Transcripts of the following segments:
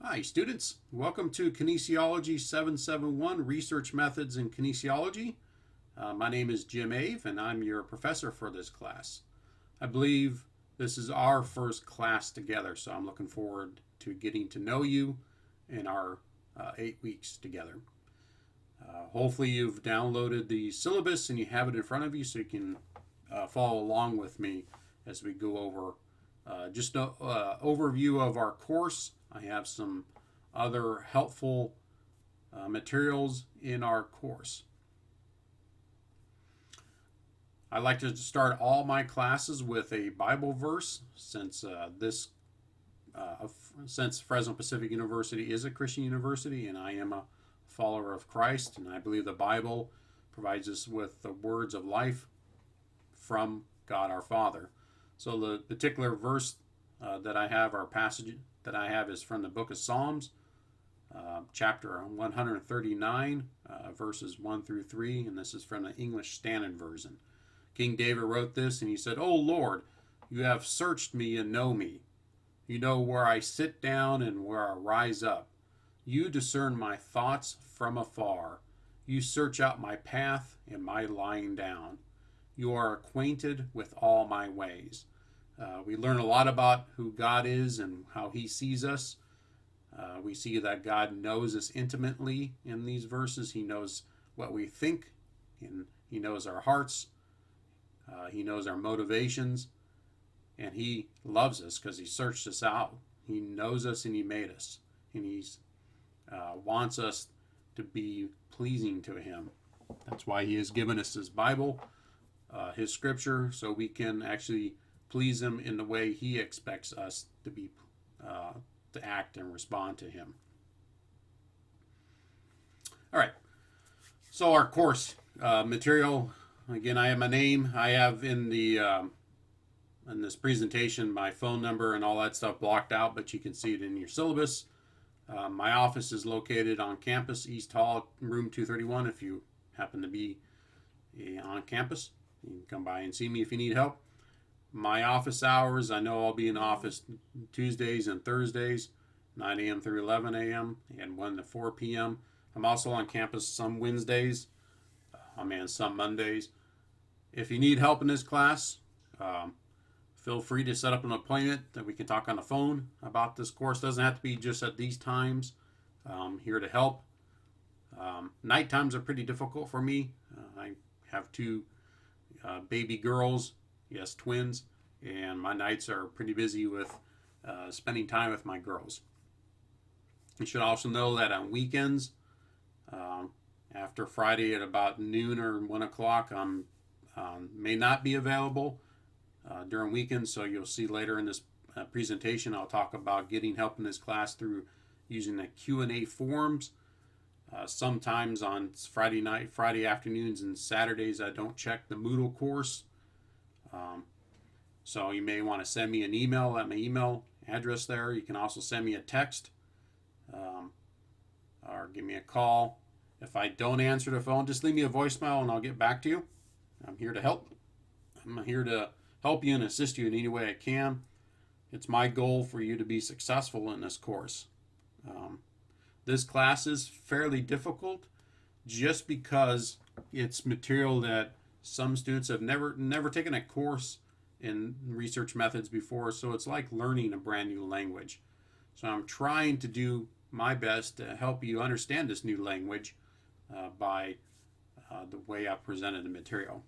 Hi, students. Welcome to Kinesiology 771, Research Methods in Kinesiology. My name is Jim Ave, and I'm your professor for this class. I believe this is our first class together, so I'm looking forward to getting to know you in our 8 weeks together. Hopefully you've downloaded the syllabus and you have it in front of you so you can follow along with me as we go over just an overview of our course. I have some other helpful materials in our course. I like to start all my classes with a Bible verse since since Fresno Pacific University is a Christian university and I am a follower of Christ, and I believe the Bible provides us with the words of life from God our Father. So the particular verse that I have, our passage that I have, is from the book of Psalms, chapter 139, verses 1 through 3, and this is from the English Standard Version. King David wrote this, and he said, "O Lord, you have searched me and know me. You know where I sit down and where I rise up. You discern my thoughts from afar. You search out my path and my lying down. You are acquainted with all my ways." We learn a lot about who God is and how he sees us. We see that God knows us intimately in these verses. He knows what we think, and he knows our hearts. He knows our motivations, and he loves us because he searched us out. He knows us and he made us, and he wants us to be pleasing to him. That's why he has given us his Bible, his scripture, so we can actually please him in the way he expects us to be, to act and respond to him. All right. So our course material. Again, I have my name. I have in this presentation my phone number and all that stuff blocked out, but you can see it in your syllabus. My office is located on campus, East Hall, room 231. If you happen to be on campus, you can come by and see me if you need help. My office hours, I know I'll be in office Tuesdays and Thursdays, 9 a.m. through 11 a.m. and 1 to 4 p.m. I'm also on campus some Wednesdays, and some Mondays. If you need help in this class, feel free to set up an appointment that we can talk on the phone about this course. Doesn't have to be just at these times. I'm here to help. Night times are pretty difficult for me. I have two baby girls, yes, twins, and my nights are pretty busy with spending time with my girls. You should also know that on weekends, after Friday at about noon or 1 o'clock, I may not be available during weekends, so you'll see later in this presentation I'll talk about getting help in this class through using the Q&A forms. Sometimes on Friday afternoons and Saturdays I don't check the Moodle course, so you may want to send me an email at my email address there. You can also send me a text or give me a call. If I don't answer the phone, just leave me a voicemail and I'll get back to you. I'm here to help. I'm here to help you and assist you in any way I can. It's my goal for you to be successful in this course. This class is fairly difficult just because it's material that some students have never taken a course in research methods before, so it's like learning a brand new language. So I'm trying to do my best to help you understand this new language by the way I presented the material.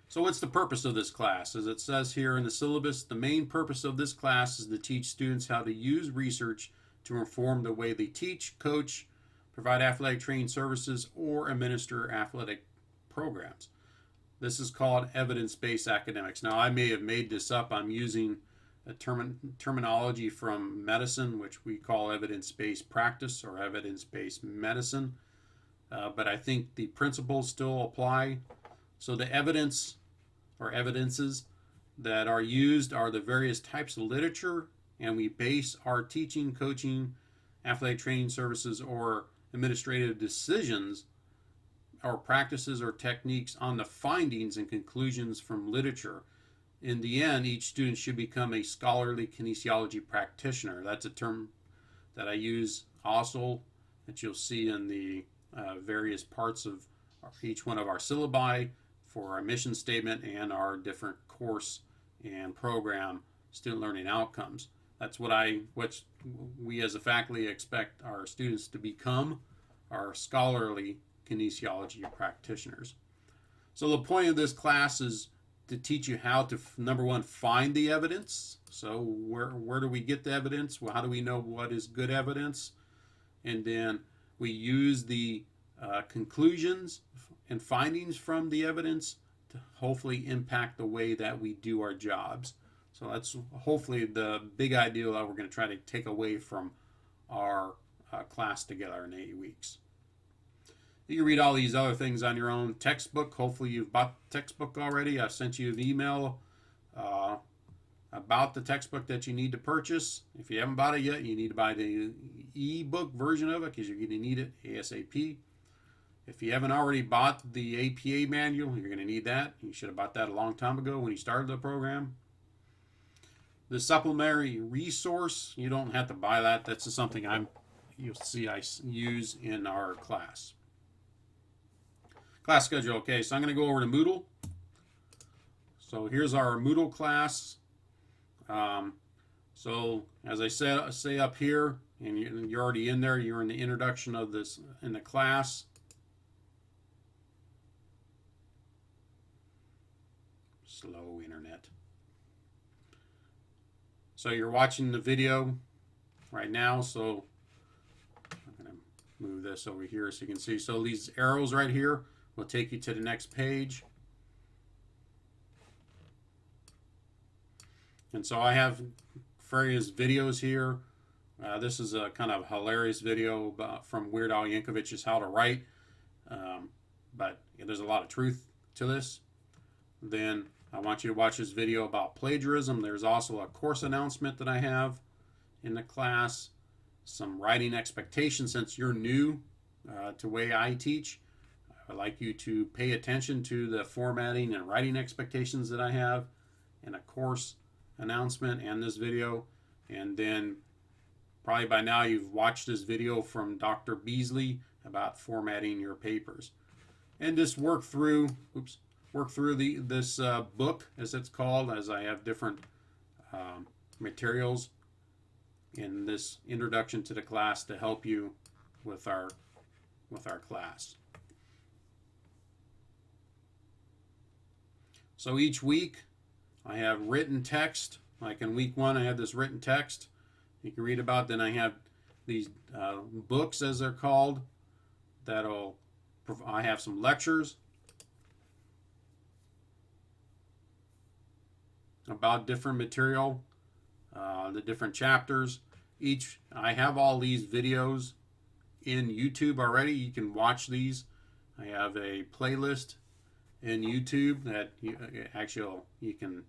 So what's the purpose of this class? As it says here in the syllabus, the main purpose of this class is to teach students how to use research to inform the way they teach, coach, provide athletic training services, or administer athletic programs. This is called evidence-based academics. Now, I may have made this up. I'm using a terminology from medicine, which we call evidence-based practice or evidence-based medicine. But I think the principles still apply. So the evidence or evidences that are used are the various types of literature, and we base our teaching, coaching, athletic training services, or administrative decisions or practices or techniques on the findings and conclusions from literature. in the end, each student should become a scholarly kinesiology practitioner. That's a term that I use also that you'll see in the various parts of each one of our syllabi for our mission statement and our different course and program student learning outcomes. That's what we as a faculty expect our students to become, our scholarly kinesiology practitioners. So the point of this class is to teach you how to, number one, find the evidence. So where do we get the evidence? Well, how do we know what is good evidence? And then we use the conclusions and findings from the evidence to hopefully impact the way that we do our jobs. So that's hopefully the big idea that we're going to try to take away from our class together in 8 weeks. You can read all these other things on your own textbook. Hopefully you've bought the textbook already. I've sent you an email about the textbook that you need to purchase. If you haven't bought it yet, you need to buy the e-book version of it because you're going to need it ASAP. If you haven't already bought the APA manual, you're going to need that. You should have bought that a long time ago when you started the program. The supplementary resource, you don't have to buy that. That's just something you'll see I use in our class. Class schedule. Okay, so I'm going to go over to Moodle. So here's our Moodle class. So as I say up here, and you're already in there, you're in the introduction of this in the class. Slow internet. So you're watching the video right now, so I'm going to move this over here so you can see. So these arrows right here will take you to the next page. And so I have various videos here. This is a kind of hilarious video from Weird Al Yankovic's How to Write. But there's a lot of truth to this. Then I want you to watch this video about plagiarism. There's also a course announcement that I have in the class. Some writing expectations since you're new to the way I teach. I'd like you to pay attention to the formatting and writing expectations that I have in a course announcement and this video. And then probably by now you've watched this video from Dr. Beasley about formatting your papers. And just work through this book, as it's called, as I have different materials in this introduction to the class to help you with our class. So each week I have written text. Like in week 1 I have this written text you can read about. Then I have these books, as they're called, I have some lectures about different material, the different chapters. I have all these videos in YouTube already. You can watch these. I have a playlist in YouTube that you can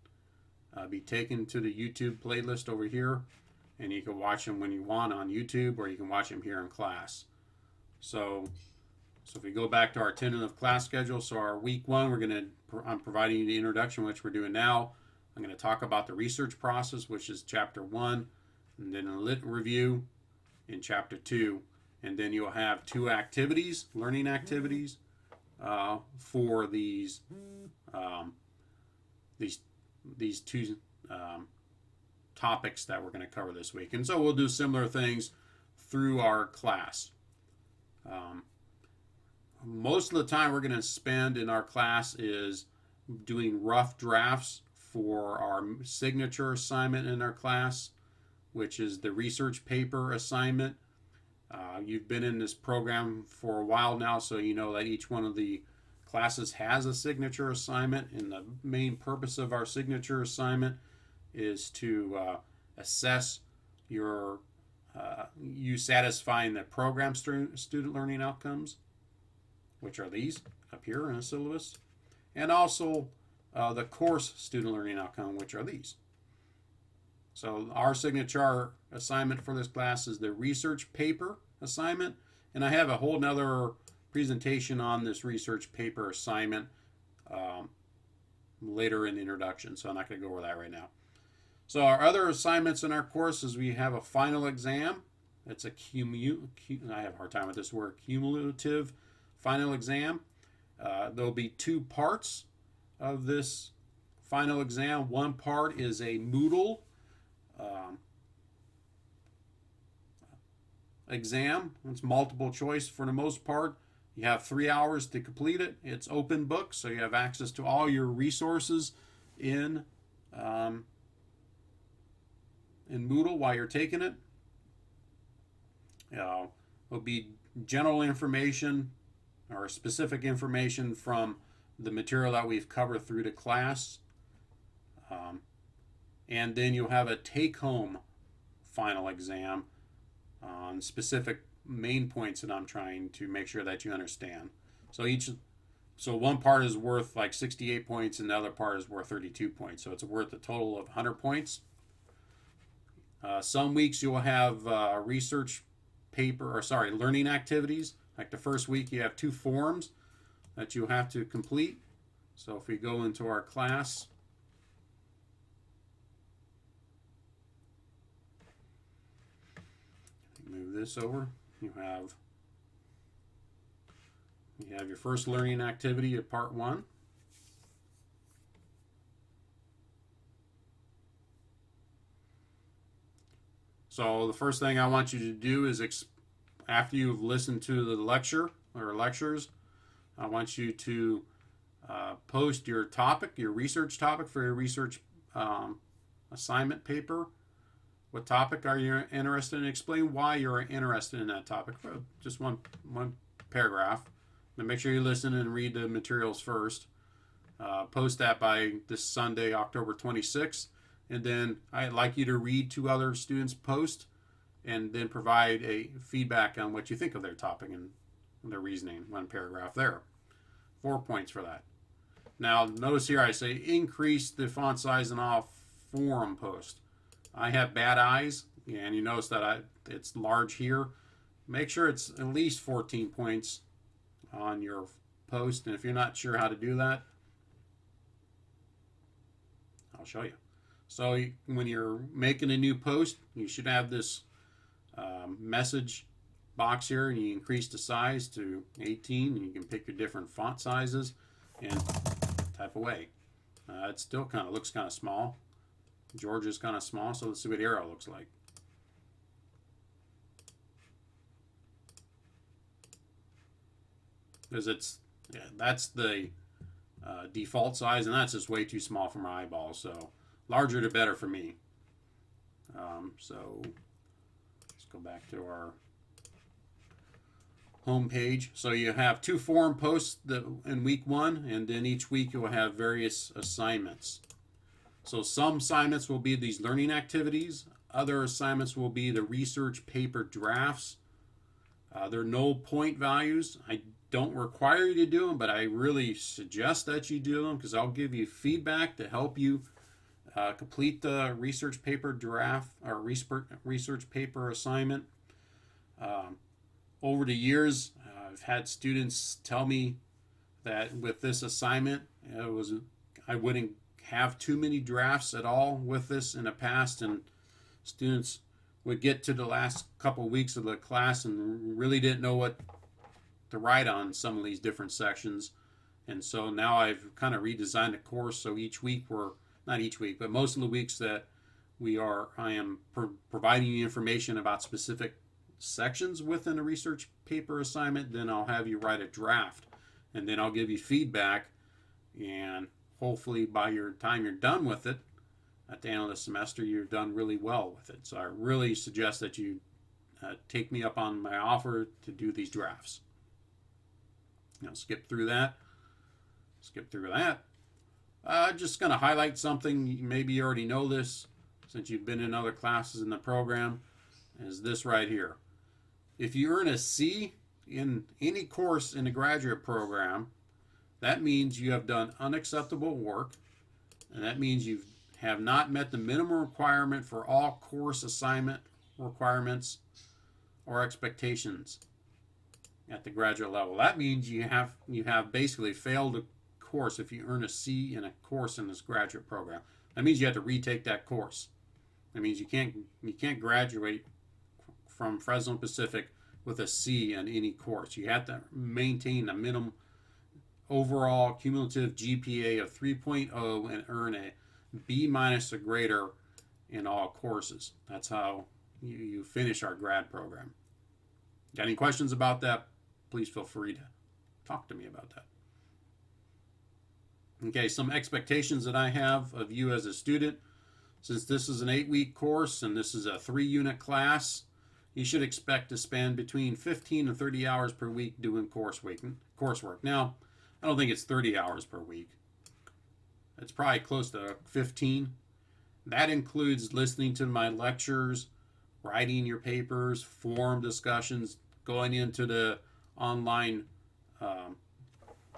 be taken to the YouTube playlist over here, and you can watch them when you want on YouTube, or you can watch them here in class. So if we go back to our tentative class schedule, so our week 1, I'm providing you the introduction, which we're doing now. I'm going to talk about the research process, which is chapter 1, and then a lit review in chapter 2, and then you'll have 2 activities, learning activities, for these 2 topics that we're going to cover this week. And so we'll do similar things through our class. Most of the time we're going to spend in our class is doing rough drafts for our signature assignment in our class, which is the research paper assignment. You've been in this program for a while now, so you know that each one of the classes has a signature assignment, and the main purpose of our signature assignment is to assess you satisfying the program student learning outcomes, which are these up here in the syllabus, and also the course student learning outcome, which are these. So our signature assignment for this class is the research paper assignment, and I have a whole nother presentation on this research paper assignment later in the introduction, so I'm not going to go over that right now. So our other assignments in our course is we have a final exam. It's a I have a hard time with this word, cumulative final exam. There'll be two parts of this final exam. One part is a Moodle exam. It's multiple choice for the most part. You have 3 hours to complete it. It's open book, so you have access to all your resources in Moodle while you're taking it. It'll be general information or specific information from the material that we've covered through the class. And then you'll have a take-home final exam on specific main points that I'm trying to make sure that you understand. So one part is worth like 68 points and the other part is worth 32 points. So it's worth a total of 100 points. Some weeks you'll have learning activities. Like the first week you have 2 forms that you have to complete. So if we go into our class, move this over, you have your first learning activity at part 1. So the first thing I want you to do is, after you've listened to the lecture or lectures, I want you to post your topic, your research topic for your research assignment paper. What topic are you interested in? Explain why you're interested in that topic. Just one paragraph. Now make sure you listen and read the materials first. Post that by this Sunday, October 26th. And then I'd like you to read 2 other students' posts and then provide a feedback on what you think of their topic and their reasoning. 1 paragraph there. 4 points for that. Now notice here I say increase the font size in all forum posts. I have bad eyes, and you notice that it's large here. Make sure it's at least 14 points on your post, and if you're not sure how to do that, I'll show you. So when you're making a new post, you should have this message box here, and you increase the size to 18, and you can pick your different font sizes and type away. It still kind of looks kind of small. Georgia's kind of small, so let's see what arrow looks like. Because that's the default size, and that's just way too small for my eyeball. So larger the better for me. So let's go back to our home page. So you have 2 forum posts in week 1, and then each week you will have various assignments. So some assignments will be these learning activities. Other assignments will be the research paper drafts. There are no point values. I don't require you to do them, but I really suggest that you do them because I'll give you feedback to help you complete the research paper draft or research paper assignment. Over the years, I've had students tell me that with this assignment, I wouldn't have too many drafts at all with this in the past, and students would get to the last couple weeks of the class and really didn't know what to write on some of these different sections. And so now I've kind of redesigned the course, so each week not each week, but most of the weeks that I am providing you information about specific sections within a research paper assignment. Then I'll have you write a draft, and then I'll give you feedback, and hopefully by your time you're done with it, at the end of the semester, you're done really well with it. So I really suggest that you take me up on my offer to do these drafts. Skip through that. Just going to highlight something. Maybe you already know this since you've been in other classes in the program, is this right here. If you earn a C in any course in the graduate program, that means you have done unacceptable work, and that means you have not met the minimum requirement for all course assignment requirements or expectations at the graduate level. That means you have basically failed a course if you earn a C in a course in this graduate program. That means you have to retake that course. That means you can't graduate from Fresno Pacific with a C in any course. You have to maintain a minimum overall cumulative GPA of 3.0 and earn a B minus or greater in all courses. That's how you finish our grad program. Got any questions about that? Please feel free to talk to me about that. Okay, some expectations that I have of you as a student. Since this is an 8-week course and this is a 3-unit class, you should expect to spend between 15 and 30 hours per week doing coursework. Now, I don't think it's 30 hours per week. It's probably close to 15. That includes listening to my lectures, writing your papers, forum discussions, going into the online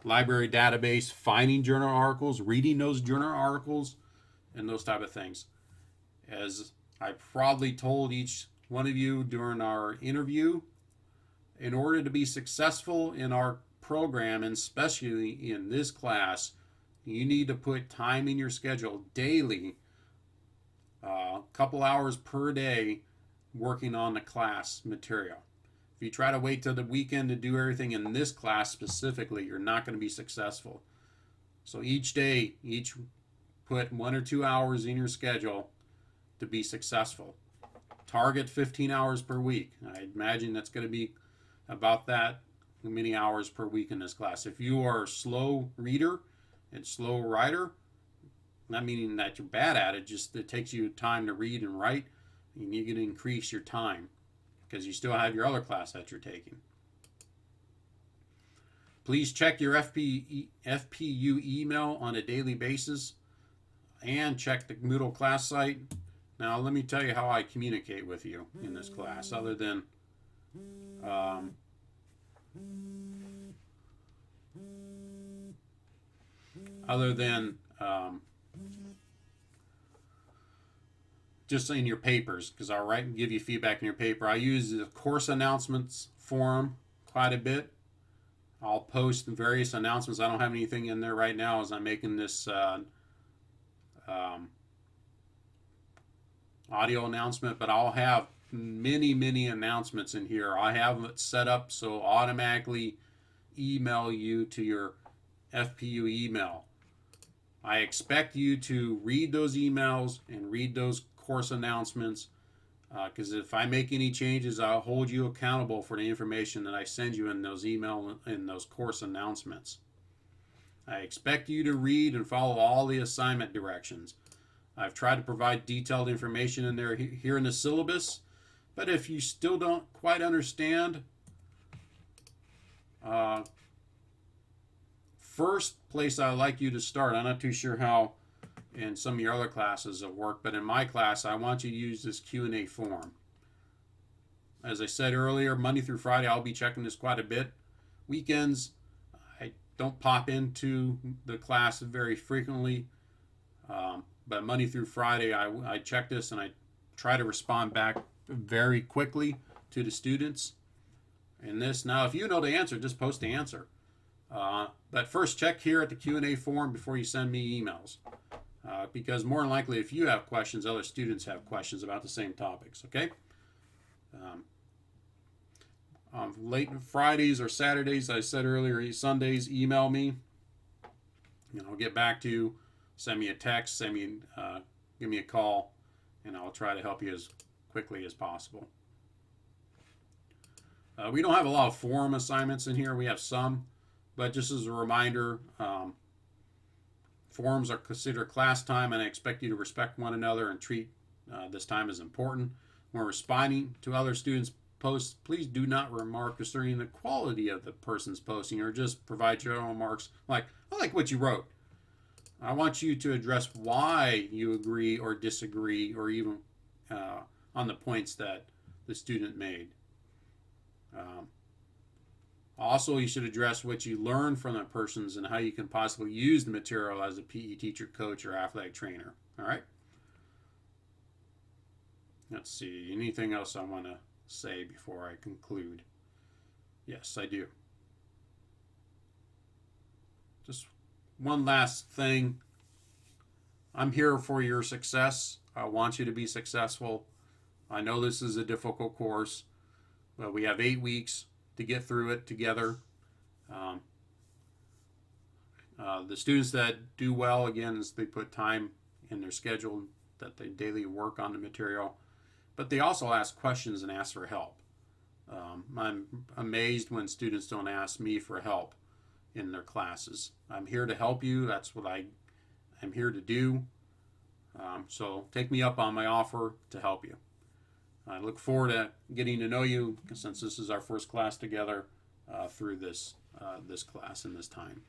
library database, finding journal articles, reading those journal articles, and those type of things. As I probably told each one of you during our interview, in order to be successful in our program, and especially in this class, you need to put time in your schedule daily, a couple hours per day, working on the class material. If you try to wait till the weekend to do everything in this class specifically, you're not going to be successful. So each day, put 1 or 2 hours in your schedule to be successful. Target 15 hours per week. I imagine that's going to be about that many hours per week in this class. If you are a slow reader and slow writer, not meaning that you're bad at it, just it takes you time to read and write, and you can increase your time because you still have your other class that you're taking. Please check your FPU email on a daily basis and check the Moodle class site. Now, let me tell you how I communicate with you in this class, other than just in your papers, because I'll write and give you feedback in your paper. I use the course announcements forum quite a bit. I'll post various announcements. I don't have anything in there right now as I'm making this audio announcement, but I'll have many announcements in here. I have it set up so automatically email you to your FPU email. I expect you to read those emails and read those course announcements, because if I make any changes, I'll hold you accountable for the information that I send you in those email and those course announcements. I expect you to read and follow all the assignment directions. I've tried to provide detailed information in there here in the syllabus, but if you still don't quite understand, first place I'd like you to start, I'm not too sure how in some of your other classes will work, but in my class, I want you to use this Q&A form. As I said earlier, Monday through Friday, I'll be checking this quite a bit. Weekends, I don't pop into the class very frequently, but Monday through Friday, I check this and I try to respond back very quickly to the students in this. Now, if you know the answer, just post the answer. But first, check here at the Q&A form before you send me emails. Because more than likely, if you have questions, other students have questions about the same topics, okay? Late Fridays or Saturdays, I said earlier, Sundays, email me. And I'll get back to you. Send me a text, give me a call, and I'll try to help you as quickly as possible. We don't have a lot of forum assignments in here. We have some, but just as a reminder, forums are considered class time, and I expect you to respect one another and treat this time as important. When responding to other students' posts, please do not remark concerning the quality of the person's posting, or just provide your own remarks like, I like what you wrote. I want you to address why you agree or disagree, or even on the points that the student made. Also, you should address what you learned from that person's and how you can possibly use the material as a PE teacher, coach, or athletic trainer. All right? Let's see. Anything else I want to say before I conclude? Yes, I do. Just one last thing. I'm here for your success. I want you to be successful. I know this is a difficult course, but we have 8 weeks to get through it together. Um, the students that do well, again, is they put time in their schedule that they daily work on the material, but they also ask questions and ask for help. I'm amazed when students don't ask me for help in their classes. I'm here to help you. That's what I'm here to do. So take me up on my offer to help you. I look forward to getting to know you since this is our first class together through this class and this time.